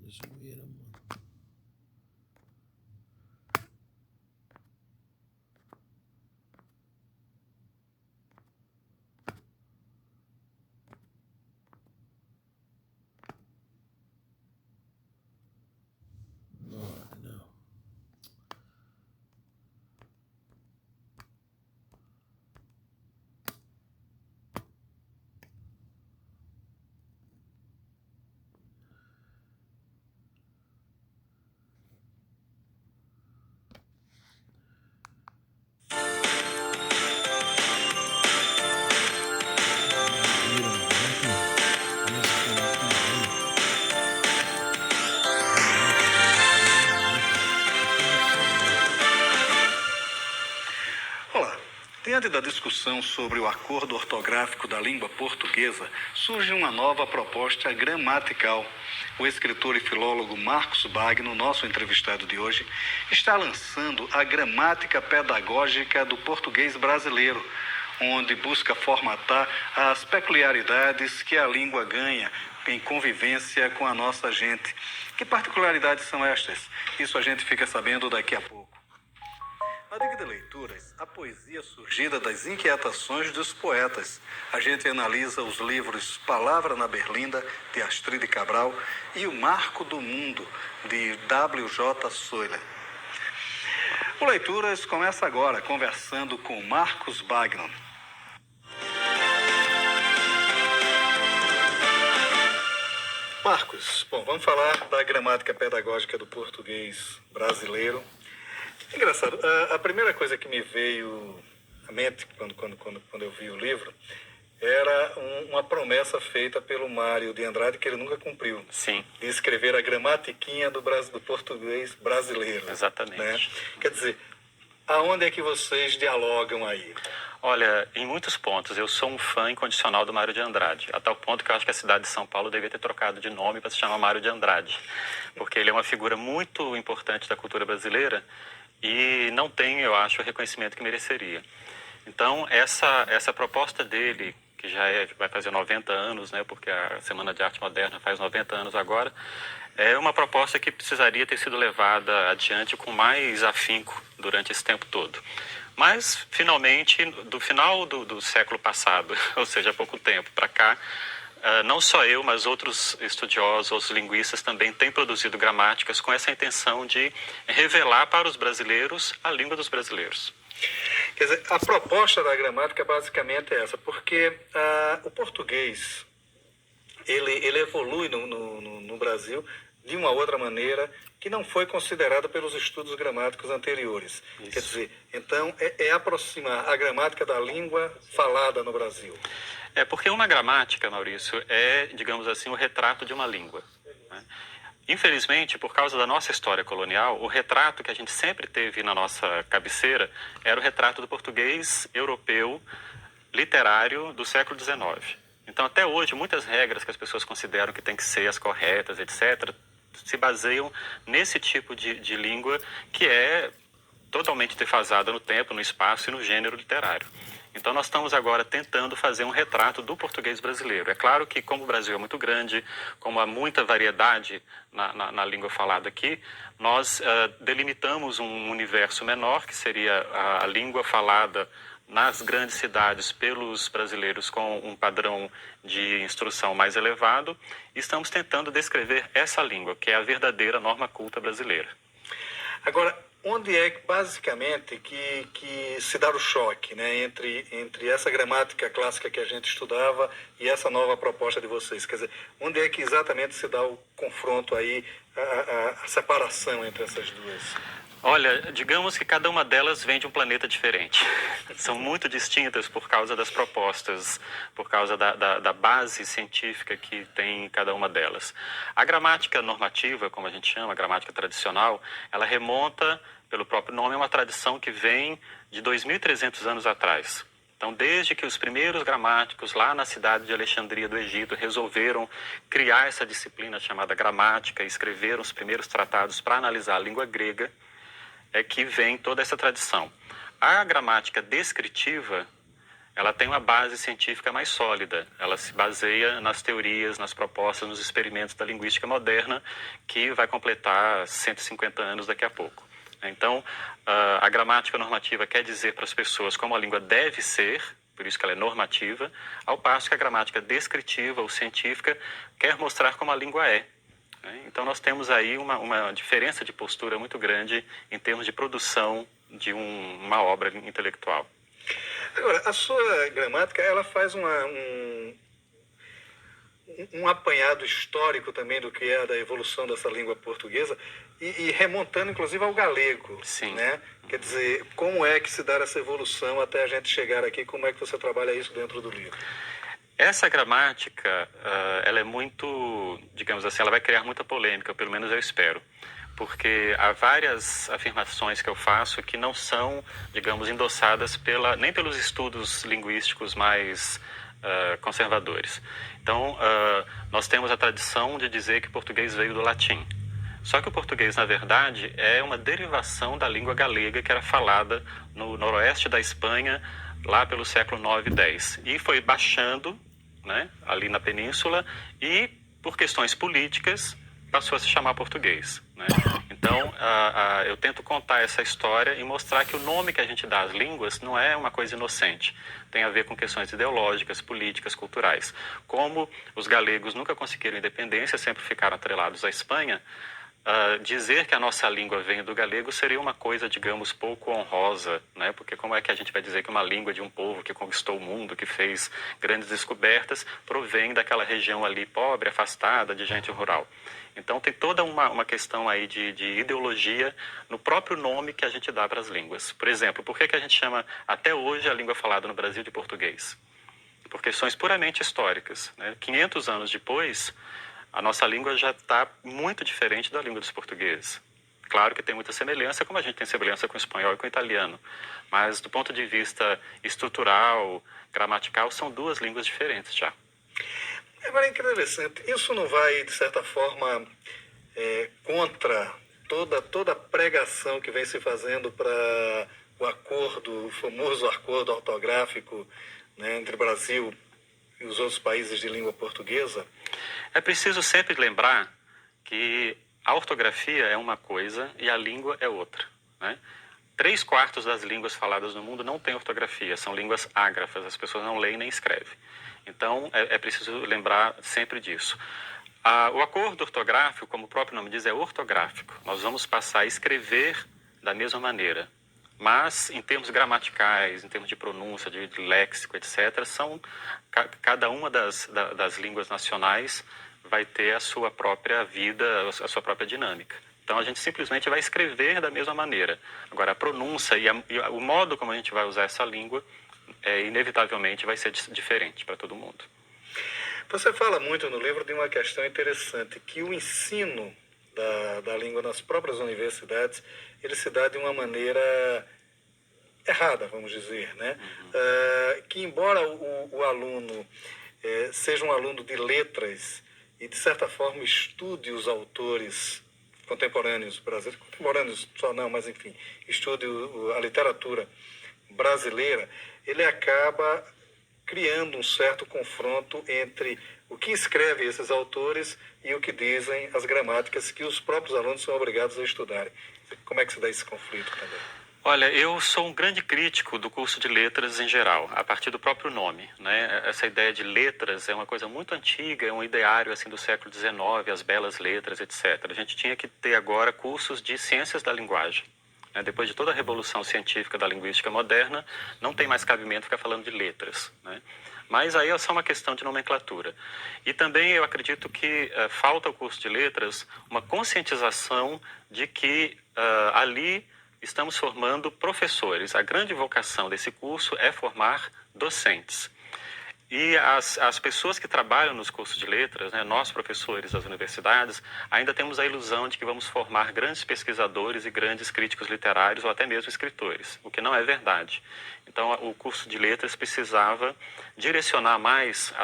Zoeira, mano. Não. Olá, diante da discussão sobre o acordo ortográfico da língua portuguesa, surge uma nova proposta gramatical. O escritor e filólogo Marcos Bagno, nosso entrevistado de hoje, está lançando a gramática pedagógica do português brasileiro, onde busca formatar as peculiaridades que a língua ganha em convivência com a nossa gente. Que particularidades são estas? Isso a gente fica sabendo daqui a pouco. Na Dica de Leituras, a poesia surgida das inquietações dos poetas. A gente analisa os livros Palavra na Berlinda, de Astrid Cabral, e O Marco do Mundo, de W.J. Soiller. O Leituras começa agora, conversando com Marcos Bagno. Marcos, bom, vamos falar da gramática pedagógica do português brasileiro. Engraçado, a primeira coisa que me veio à mente quando eu vi o livro era uma promessa feita pelo Mário de Andrade que ele nunca cumpriu. Sim. De escrever a gramatiquinha do português brasileiro. Exatamente. Né? Quer dizer, aonde é que vocês dialogam aí? Olha, em muitos pontos, eu sou um fã incondicional do Mário de Andrade, a tal ponto que eu acho que a cidade de São Paulo devia ter trocado de nome para se chamar Mário de Andrade, porque ele é uma figura muito importante da cultura brasileira e não tem, eu acho, o reconhecimento que mereceria. Então, essa proposta dele, que já vai fazer 90 anos, né, porque a Semana de Arte Moderna faz 90 anos agora, é uma proposta que precisaria ter sido levada adiante com mais afinco durante esse tempo todo. Mas, finalmente, do final do século passado, ou seja, há pouco tempo para cá, não só eu, mas outros estudiosos, outros linguistas também têm produzido gramáticas com essa intenção de revelar para os brasileiros a língua dos brasileiros. Quer dizer, a proposta da gramática basicamente é essa, porque o português ele evolui no Brasil de uma outra maneira que não foi considerada pelos estudos gramáticos anteriores. Isso. Quer dizer, então é aproximar a gramática da língua falada no Brasil. É porque uma gramática, Maurício, é, digamos assim, o retrato de uma língua, né? Infelizmente, por causa da nossa história colonial, o retrato que a gente sempre teve na nossa cabeceira era o retrato do português europeu literário do século XIX. Então, até hoje, muitas regras que as pessoas consideram que têm que ser as corretas, etc., se baseiam nesse tipo de língua que é totalmente defasada no tempo, no espaço e no gênero literário. Então, nós estamos agora tentando fazer um retrato do português brasileiro. É claro que, como o Brasil é muito grande, como há muita variedade na língua falada aqui, nós delimitamos um universo menor, que seria a língua falada nas grandes cidades pelos brasileiros com um padrão de instrução mais elevado, e estamos tentando descrever essa língua, que é a verdadeira norma culta brasileira. Agora, onde é basicamente que se dá o choque, né, entre essa gramática clássica que a gente estudava e essa nova proposta de vocês? Quer dizer, onde é que exatamente se dá o confronto aí, a separação entre essas duas? Olha, digamos que cada uma delas vem de um planeta diferente. São muito distintas por causa das propostas, por causa da base científica que tem cada uma delas. A gramática normativa, como a gente chama, a gramática tradicional, ela remonta, pelo próprio nome, a uma tradição que vem de 2.300 anos atrás. Então, desde que os primeiros gramáticos lá na cidade de Alexandria do Egito resolveram criar essa disciplina chamada gramática e escreveram os primeiros tratados para analisar a língua grega, é que vem toda essa tradição. A gramática descritiva ela tem uma base científica mais sólida. Ela se baseia nas teorias, nas propostas, nos experimentos da linguística moderna, que vai completar 150 anos daqui a pouco. Então, a gramática normativa quer dizer para as pessoas como a língua deve ser, por isso que ela é normativa, ao passo que a gramática descritiva ou científica quer mostrar como a língua é. Então, nós temos aí uma diferença de postura muito grande em termos de produção de uma obra intelectual. Agora, a sua gramática, ela faz um apanhado histórico também do que é da evolução dessa língua portuguesa e remontando, inclusive, ao galego. Sim. Né? Quer dizer, como é que se dá essa evolução até a gente chegar aqui? Como é que você trabalha isso dentro do livro? Essa gramática, ela é muito, digamos assim, ela vai criar muita polêmica, pelo menos eu espero. Porque há várias afirmações que eu faço que não são, digamos, endossadas nem pelos estudos linguísticos mais conservadores. Então, nós temos a tradição de dizer que o português veio do latim. Só que o português, na verdade, é uma derivação da língua galega que era falada no noroeste da Espanha, lá pelo século 9 e 10. E foi baixando, né, ali na península, e, por questões políticas, passou a se chamar português. Né? Então, eu tento contar essa história e mostrar que o nome que a gente dá às línguas não é uma coisa inocente. Tem a ver com questões ideológicas, políticas, culturais. Como os galegos nunca conseguiram independência, sempre ficaram atrelados à Espanha, dizer que a nossa língua vem do galego seria uma coisa, digamos, pouco honrosa, né? Porque como é que a gente vai dizer que uma língua de um povo que conquistou o mundo, que fez grandes descobertas, provém daquela região ali pobre, afastada, de gente rural? Então tem toda uma questão aí de ideologia no próprio nome que a gente dá para as línguas. Por exemplo, por que a gente chama até hoje a língua falada no Brasil de português? Por questões puramente históricas. Né? 500 anos depois, a nossa língua já está muito diferente da língua dos portugueses. Claro que tem muita semelhança, como a gente tem semelhança com o espanhol e com o italiano. Mas, do ponto de vista estrutural, gramatical, são duas línguas diferentes já. Agora, é interessante, isso não vai, de certa forma, contra toda a pregação que vem se fazendo para o famoso acordo ortográfico, né, entre o Brasil e os outros países de língua portuguesa? É preciso sempre lembrar que a ortografia é uma coisa e a língua é outra. Né? 3/4 das línguas faladas no mundo não têm ortografia, são línguas ágrafas, as pessoas não leem nem escrevem. Então, é preciso lembrar sempre disso. O acordo ortográfico, como o próprio nome diz, é ortográfico. Nós vamos passar a escrever da mesma maneira. Mas, em termos gramaticais, em termos de pronúncia, de léxico, etc., cada uma das línguas nacionais vai ter a sua própria vida, a sua própria dinâmica. Então, a gente simplesmente vai escrever da mesma maneira. Agora, a pronúncia e o modo como a gente vai usar essa língua, inevitavelmente, vai ser diferente para todo mundo. Você fala muito no livro de uma questão interessante, que o ensino da língua nas próprias universidades, ele se dá de uma maneira errada, vamos dizer, né? Que embora o aluno seja um aluno de letras e, de certa forma, estude os autores contemporâneos brasileiros, contemporâneos só não, mas enfim, estude a literatura brasileira, ele acaba criando um certo confronto entre o que escrevem esses autores e o que dizem as gramáticas que os próprios alunos são obrigados a estudarem. Como é que se dá esse conflito também? Olha, eu sou um grande crítico do curso de letras em geral, a partir do próprio nome. Né? Essa ideia de letras é uma coisa muito antiga, é um ideário assim, do século XIX, as belas letras, etc. A gente tinha que ter agora cursos de ciências da linguagem. Depois de toda a revolução científica da linguística moderna, não tem mais cabimento ficar falando de letras. Né? Mas aí é só uma questão de nomenclatura. E também eu acredito que falta ao curso de letras uma conscientização de que ali estamos formando professores. A grande vocação desse curso é formar docentes. E as pessoas que trabalham nos cursos de letras, né, nós professores das universidades, ainda temos a ilusão de que vamos formar grandes pesquisadores e grandes críticos literários ou até mesmo escritores, o que não é verdade. Então, o curso de letras precisava direcionar mais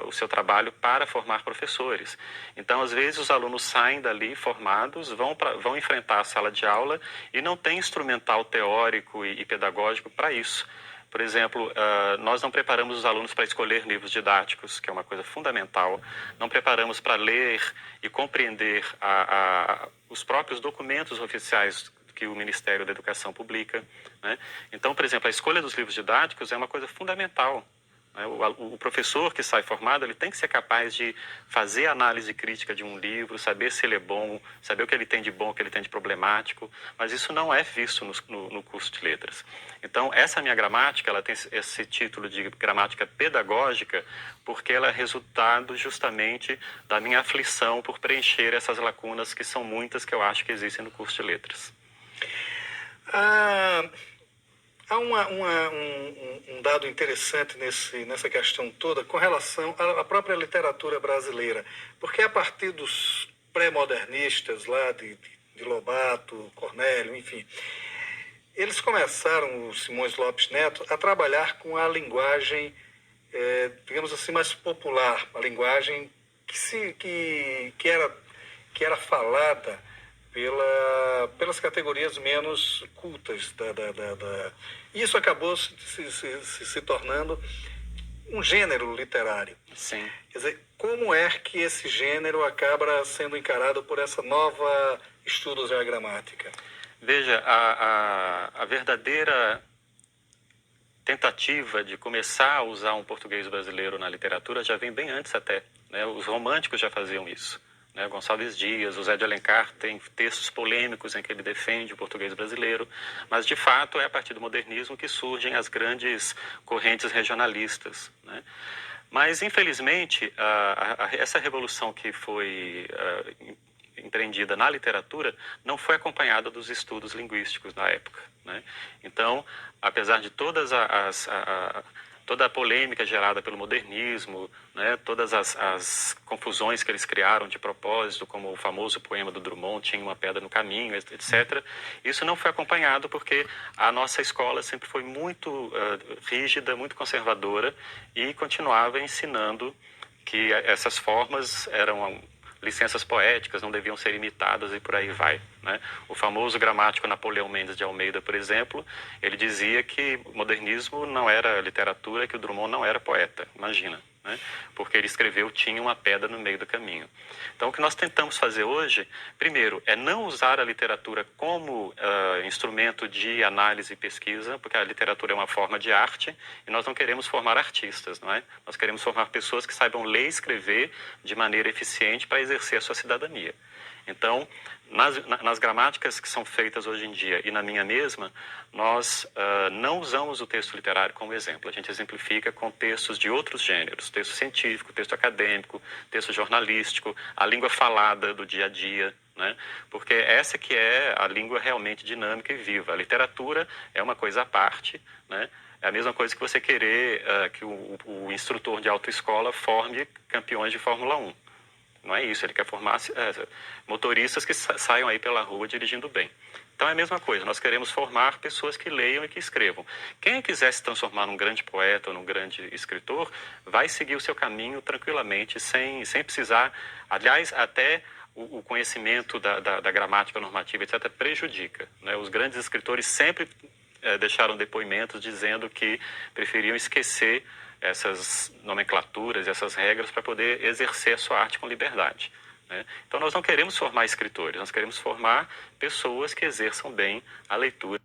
o seu trabalho para formar professores. Então, às vezes, os alunos saem dali formados, vão enfrentar a sala de aula e não tem instrumental teórico e pedagógico para isso. Por exemplo, nós não preparamos os alunos para escolher livros didáticos, que é uma coisa fundamental. Não preparamos para ler e compreender os próprios documentos oficiais que o Ministério da Educação publica, né? Então, por exemplo, a escolha dos livros didáticos é uma coisa fundamental. O professor que sai formado, ele tem que ser capaz de fazer análise crítica de um livro, saber se ele é bom, saber o que ele tem de bom, o que ele tem de problemático, mas isso não é visto no curso de letras. Então, essa minha gramática, ela tem esse título de gramática pedagógica, porque ela é resultado justamente da minha aflição por preencher essas lacunas, que são muitas, que eu acho que existem no curso de letras. Há um dado interessante nessa questão toda com relação à própria literatura brasileira, porque a partir dos pré-modernistas lá de Lobato, Cornélio, enfim, eles começaram, o Simões Lopes Neto, a trabalhar com a linguagem, digamos assim, mais popular, a linguagem que era falada pelas categorias menos cultas E isso acabou se tornando um gênero literário. Sim. Quer dizer, como é que esse gênero acaba sendo encarado por essa nova estudos da gramática? Veja, a verdadeira tentativa de começar a usar um português brasileiro na literatura já vem bem antes até, né? Os românticos já faziam isso. Gonçalves Dias, o Zé de Alencar tem textos polêmicos em que ele defende o português brasileiro, mas de fato é a partir do modernismo que surgem as grandes correntes regionalistas, né? Mas infelizmente essa revolução que foi empreendida na literatura não foi acompanhada dos estudos linguísticos na época, né? Então, apesar de todas toda a polêmica gerada pelo modernismo, né, todas as confusões que eles criaram de propósito, como o famoso poema do Drummond, Tinha uma Pedra no Caminho, etc. Isso não foi acompanhado porque a nossa escola sempre foi muito rígida, muito conservadora e continuava ensinando que essas formas eram licenças poéticas, não deviam ser imitadas e por aí vai, né? O famoso gramático Napoleão Mendes de Almeida, por exemplo, ele dizia que o modernismo não era literatura, que o Drummond não era poeta, imagina, né? Porque ele escreveu Tinha uma Pedra no Meio do Caminho. Então, o que nós tentamos fazer hoje, primeiro, é não usar a literatura como instrumento de análise e pesquisa, porque a literatura é uma forma de arte e nós não queremos formar artistas, não é? Nós queremos formar pessoas que saibam ler e escrever de maneira eficiente para exercer a sua cidadania. Então, nas gramáticas que são feitas hoje em dia e na minha mesma, nós não usamos o texto literário como exemplo. A gente exemplifica com textos de outros gêneros, texto científico, texto acadêmico, texto jornalístico, a língua falada do dia a dia, né? Porque essa que é a língua realmente dinâmica e viva. A literatura é uma coisa à parte, né? É a mesma coisa que você querer que o instrutor de autoescola forme campeões de Fórmula 1. Não é isso, ele quer formar motoristas que saiam aí pela rua dirigindo bem. Então é a mesma coisa, nós queremos formar pessoas que leiam e que escrevam. Quem quiser se transformar num grande poeta ou num grande escritor, vai seguir o seu caminho tranquilamente, sem precisar. Aliás, até o conhecimento da gramática normativa, etc., prejudica, né? Os grandes escritores sempre deixaram depoimentos dizendo que preferiam esquecer essas nomenclaturas, essas regras, para poder exercer a sua arte com liberdade, né? Então, nós não queremos formar escritores, nós queremos formar pessoas que exerçam bem a leitura.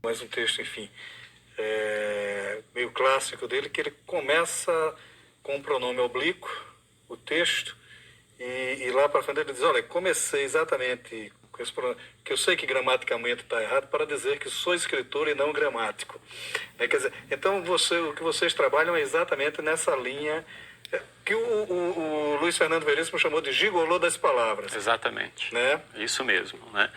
mas um texto, enfim, meio clássico dele, que ele começa com um pronome oblíquo, o texto, e lá para frente ele diz, olha, comecei exatamente com esse pronome, que eu sei que gramaticalmente está errado, para dizer que sou escritor e não gramático. Quer dizer, então o que vocês trabalham é exatamente nessa linha que o Luiz Fernando Veríssimo chamou de gigolô das palavras. Exatamente. Né? Isso mesmo. Né?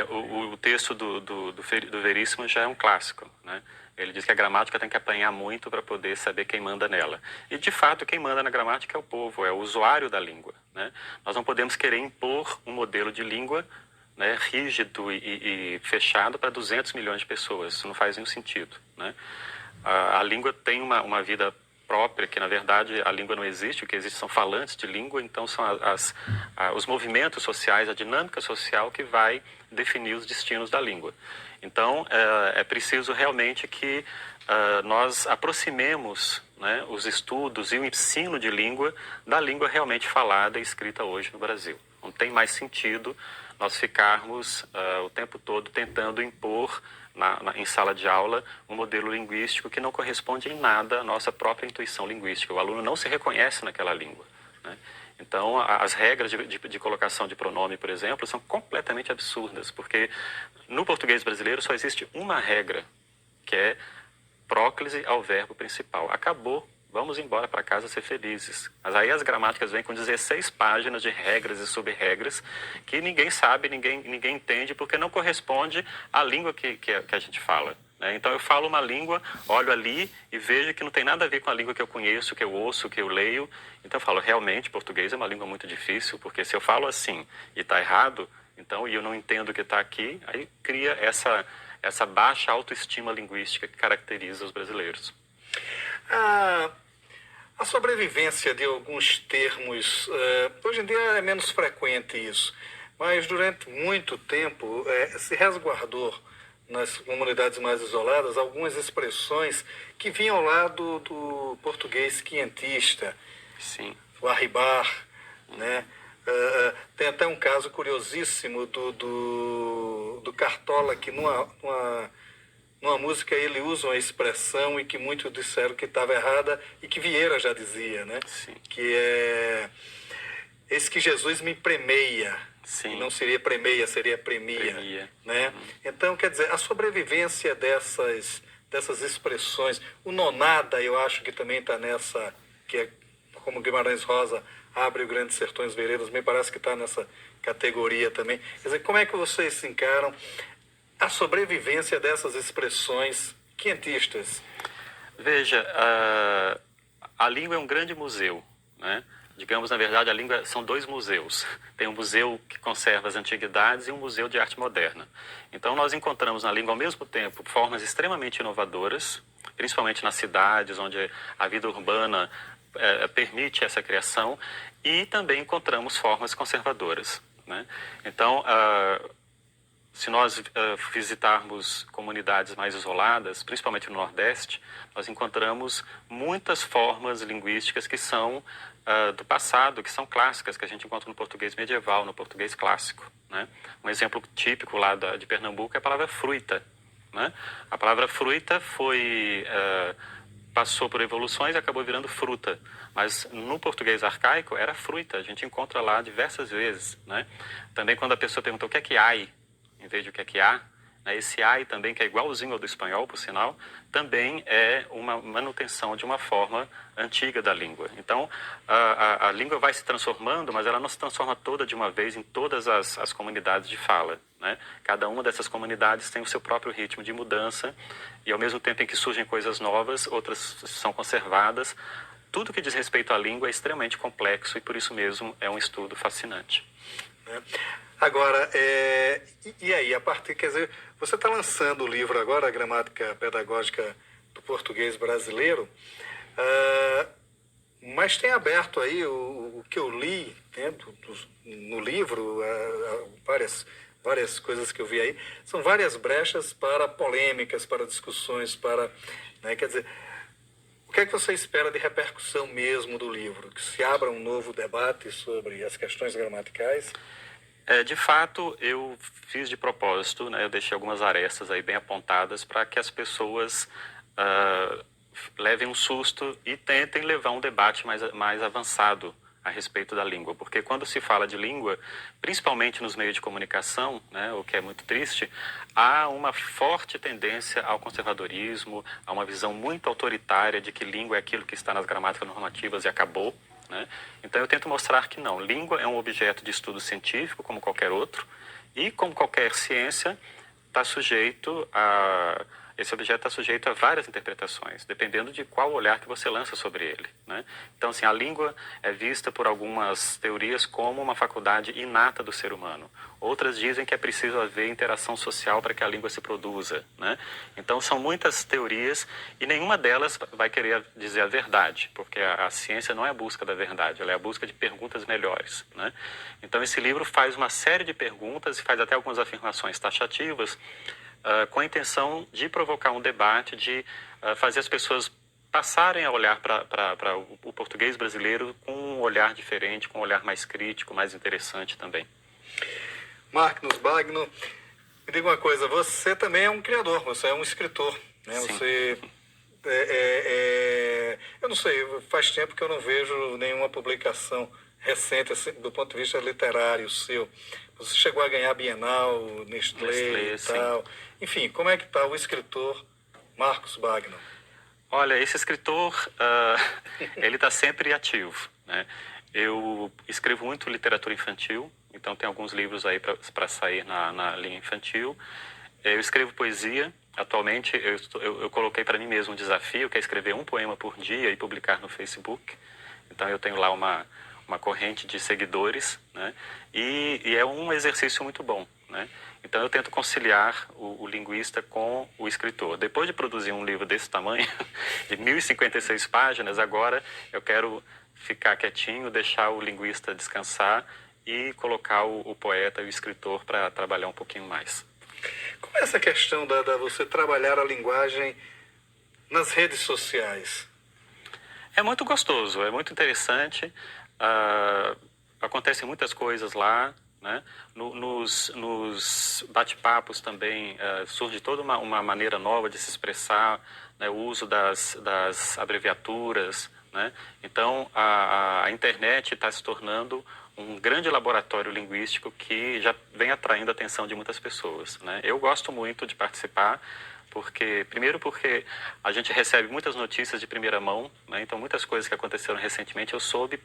O texto do Veríssimo já é um clássico. Né? Ele diz que a gramática tem que apanhar muito para poder saber quem manda nela. E, de fato, quem manda na gramática é o povo, é o usuário da língua. Né? Nós não podemos querer impor um modelo de língua, né, rígido e fechado para 200 milhões de pessoas. Isso não faz nenhum sentido. Né? A língua tem uma vida própria, que na verdade a língua não existe, o que existe são falantes de língua, então são os movimentos sociais, a dinâmica social que vai definir os destinos da língua. Então é preciso realmente que nós aproximemos, né, os estudos e o ensino de língua da língua realmente falada e escrita hoje no Brasil. Não tem mais sentido nós ficarmos o tempo todo tentando impor em sala de aula um modelo linguístico que não corresponde em nada à nossa própria intuição linguística. O aluno não se reconhece naquela língua. Né? Então, as regras de colocação de pronome, por exemplo, são completamente absurdas, porque no português brasileiro só existe uma regra, que é próclise ao verbo principal. Acabou. Vamos embora para casa ser felizes. Mas aí as gramáticas vêm com 16 páginas de regras e sub-regras que ninguém sabe, ninguém entende, porque não corresponde à língua que a gente fala. Né? Então eu falo uma língua, olho ali e vejo que não tem nada a ver com a língua que eu conheço, que eu ouço, que eu leio. Então eu falo, realmente, português é uma língua muito difícil, porque se eu falo assim e está errado, então, e eu não entendo o que está aqui, aí cria essa baixa autoestima linguística que caracteriza os brasileiros. A sobrevivência de alguns termos, hoje em dia é menos frequente isso, mas durante muito tempo se resguardou nas comunidades mais isoladas algumas expressões que vinham lá do português quinhentista. Sim. O arribar, né? Tem até um caso curiosíssimo do Cartola, que numa música ele usa uma expressão e que muitos disseram que estava errada e que Vieira já dizia, né? Sim. Que é: eis que Jesus me premeia. Sim. E não seria premeia, seria premia. Né? Então, quer dizer, a sobrevivência dessas expressões, o nonada, eu acho que também está nessa, que é como Guimarães Rosa abre o Grandes Sertões Veredas, me parece que está nessa categoria também. Quer dizer, como é que vocês se encaram a sobrevivência dessas expressões quentistas? Veja, a língua é um grande museu, né? Digamos, na verdade, a língua são dois museus. Tem um museu que conserva as antiguidades e um museu de arte moderna. Então, nós encontramos na língua, ao mesmo tempo, formas extremamente inovadoras, principalmente nas cidades, onde a vida urbana permite essa criação, e também encontramos formas conservadoras. Né? Então, se nós visitarmos comunidades mais isoladas, principalmente no Nordeste, nós encontramos muitas formas linguísticas que são do passado, que são clássicas, que a gente encontra no português medieval, no português clássico. Né? Um exemplo típico lá de Pernambuco é a palavra fruita. Né? A palavra fruita passou por evoluções e acabou virando fruta. Mas no português arcaico era fruita, a gente encontra lá diversas vezes. Né? Também quando a pessoa perguntou o que é que ai, em vez de o que é que há, né? Esse ai também, que é igualzinho ao do espanhol, por sinal, também é uma manutenção de uma forma antiga da língua. Então, a língua vai se transformando, mas ela não se transforma toda de uma vez em todas as comunidades de fala. Né? Cada uma dessas comunidades tem o seu próprio ritmo de mudança e, ao mesmo tempo em que surgem coisas novas, outras são conservadas. Tudo que diz respeito à língua é extremamente complexo e, por isso mesmo, é um estudo fascinante. Agora, e aí, a partir, quer dizer, você está lançando o livro agora, a Gramática Pedagógica do Português Brasileiro, mas tem aberto aí o que eu li, né, no livro, várias coisas que eu vi aí, são várias brechas para polêmicas, para discussões, né, quer dizer, o que é que você espera de repercussão mesmo do livro? Que se abra um novo debate sobre as questões gramaticais? De fato, eu fiz de propósito, né? Eu deixei algumas arestas aí bem apontadas para que as pessoas levem um susto e tentem levar um debate mais avançado a respeito da língua, porque quando se fala de língua, principalmente nos meios de comunicação, né, o que é muito triste, há uma forte tendência ao conservadorismo, a uma visão muito autoritária de que língua é aquilo que está nas gramáticas normativas e acabou, né? Então eu tento mostrar que não, língua é um objeto de estudo científico como qualquer outro e como qualquer ciência está sujeito a esse objeto está sujeito a várias interpretações, dependendo de qual olhar que você lança sobre ele, né? Então, assim, a língua é vista por algumas teorias como uma faculdade inata do ser humano. Outras dizem que é preciso haver interação social para que a língua se produza, né? Então, são muitas teorias e nenhuma delas vai querer dizer a verdade, porque a ciência não é a busca da verdade, ela é a busca de perguntas melhores, né? Então, esse livro faz uma série de perguntas e faz até algumas afirmações taxativas, com a intenção de provocar um debate, de fazer as pessoas passarem a olhar para o português brasileiro com um olhar diferente, com um olhar mais crítico, mais interessante também. Magnus Bagno, me diga uma coisa, você também é um criador, você é um escritor, né? Sim. Você eu não sei, faz tempo que eu não vejo nenhuma publicação recente, assim, do ponto de vista literário seu. Você chegou a ganhar Bienal, Nestlé e tal. Sim. Enfim, como é que está o escritor Marcos Bagno? Olha, esse escritor, ele está sempre ativo, né? Eu escrevo muito literatura infantil, então tem alguns livros aí para sair na linha infantil. Eu escrevo poesia. Atualmente, eu coloquei para mim mesmo um desafio, que é escrever um poema por dia e publicar no Facebook. Então, eu tenho lá uma corrente de seguidores, né? E é um exercício muito bom, né? Então, eu tento conciliar o linguista com o escritor. Depois de produzir um livro desse tamanho, de 1056 páginas, agora eu quero ficar quietinho, deixar o linguista descansar e colocar o poeta e o escritor para trabalhar um pouquinho mais. Como é essa questão da você trabalhar a linguagem nas redes sociais? É muito gostoso, é muito interessante. Acontecem muitas coisas lá, né? Nos bate-papos também surge toda uma maneira nova de se expressar, né? O uso das abreviaturas, né? Então, a internet está se tornando um grande laboratório linguístico que já vem atraindo a atenção de muitas pessoas, né? Eu gosto muito de participar, primeiro porque a gente recebe muitas notícias de primeira mão, né? Então muitas coisas que aconteceram recentemente eu soube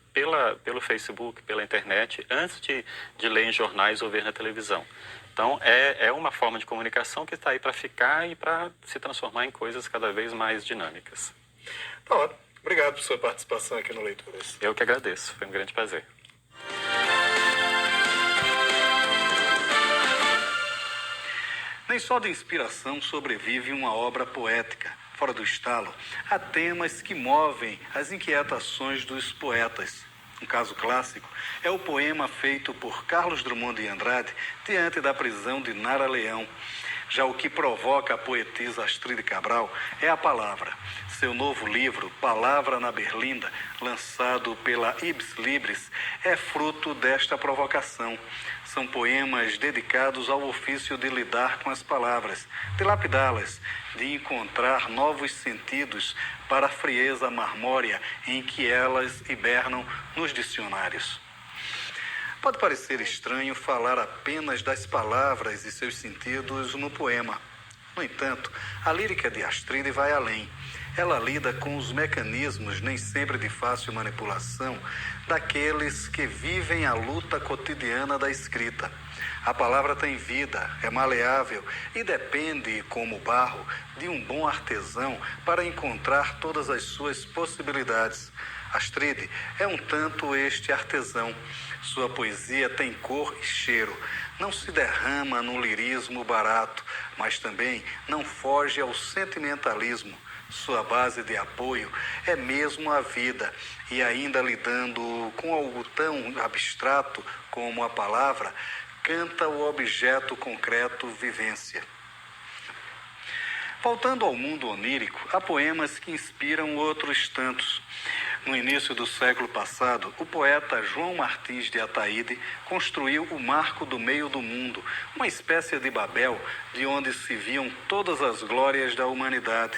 pelo Facebook, pela internet, antes de ler em jornais ou ver na televisão. Então é uma forma de comunicação que está aí para ficar e para se transformar em coisas cada vez mais dinâmicas. Tá, obrigado por sua participação aqui no Leituras. Eu que agradeço, foi um grande prazer. Nem só de inspiração sobrevive uma obra poética. Fora do estalo, há temas que movem as inquietações dos poetas. Um caso clássico é o poema feito por Carlos Drummond de Andrade diante da prisão de Nara Leão. Já o que provoca a poetisa Astrid Cabral é a palavra. Seu novo livro, Palavra na Berlinda, lançado pela Ibis Libris, é fruto desta provocação. São poemas dedicados ao ofício de lidar com as palavras, de lapidá-las, de encontrar novos sentidos para a frieza marmórea em que elas hibernam nos dicionários. Pode parecer estranho falar apenas das palavras e seus sentidos no poema. No entanto, a lírica de Astrid vai além. Ela lida com os mecanismos, nem sempre de fácil manipulação, daqueles que vivem a luta cotidiana da escrita. A palavra tem vida, é maleável e depende, como o barro, de um bom artesão para encontrar todas as suas possibilidades. Astrid é um tanto este artesão. Sua poesia tem cor e cheiro. Não se derrama no lirismo barato, mas também não foge ao sentimentalismo. Sua base de apoio é mesmo a vida, e ainda lidando com algo tão abstrato como a palavra, canta o objeto concreto vivência. Voltando ao mundo onírico, há poemas que inspiram outros tantos. No início do século passado, o poeta João Martins de Ataíde construiu o Marco do Meio do Mundo, uma espécie de Babel de onde se viam todas as glórias da humanidade.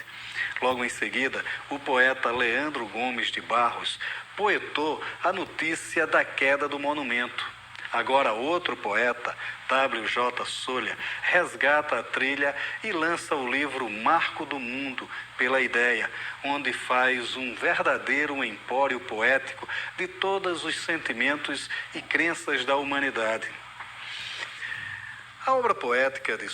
Logo em seguida, o poeta Leandro Gomes de Barros poetou a notícia da queda do monumento. Agora outro poeta, W.J. Solha, resgata a trilha e lança o livro Marco do Mundo, pela ideia, onde faz um verdadeiro empório poético de todos os sentimentos e crenças da humanidade. A obra poética de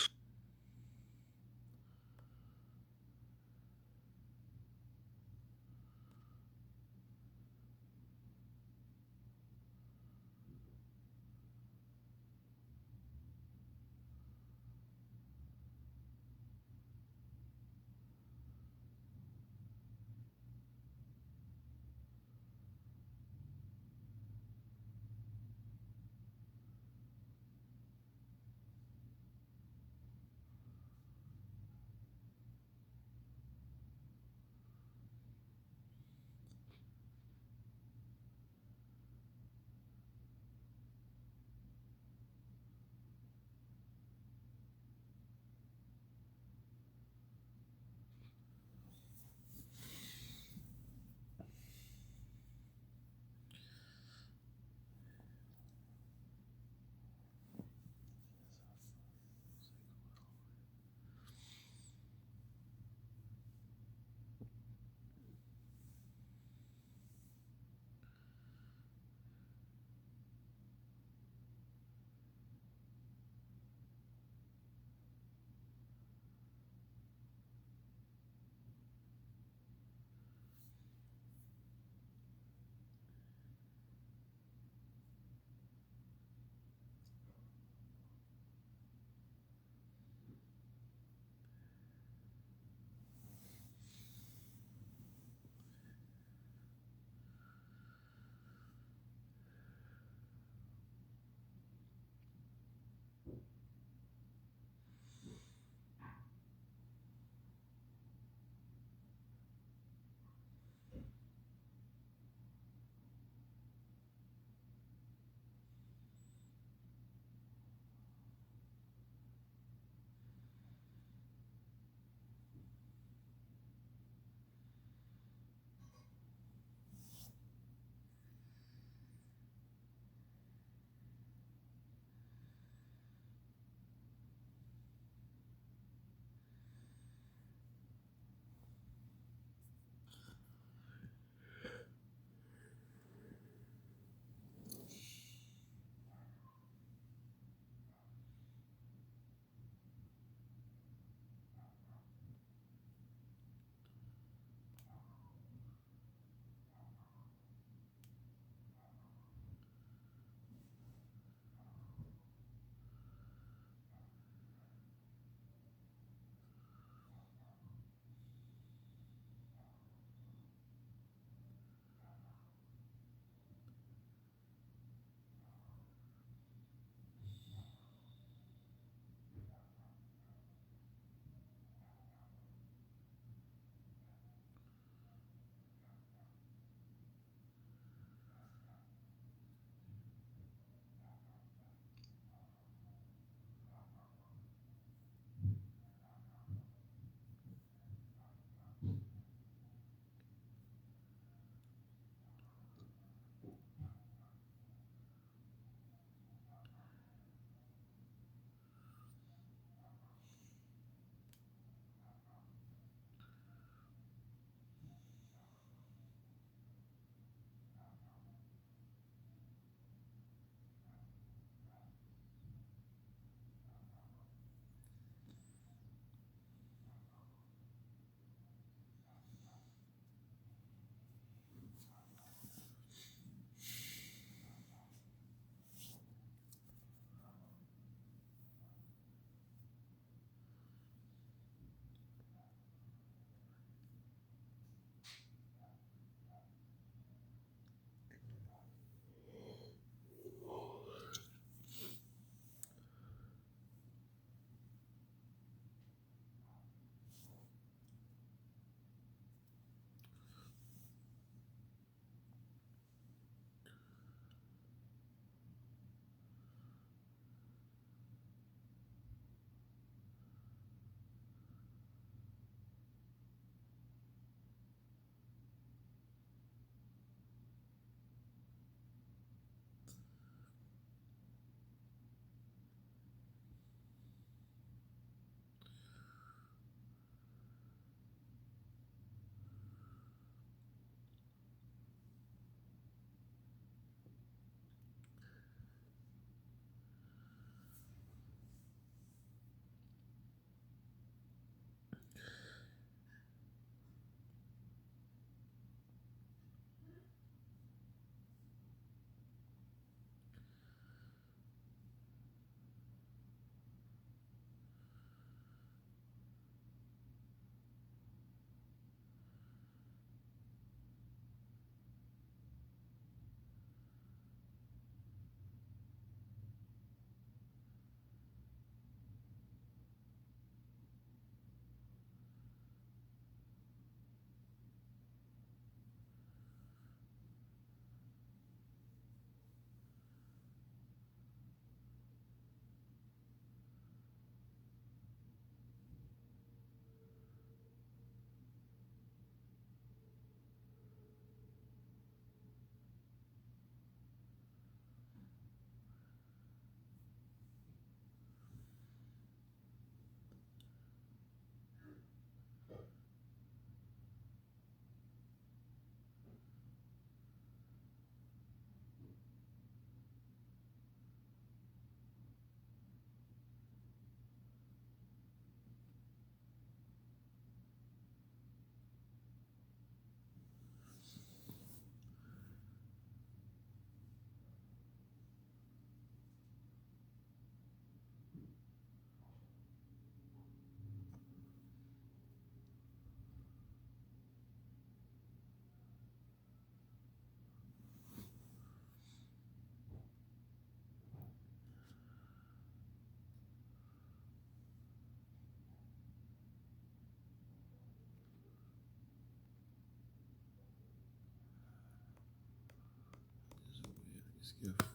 Yeah.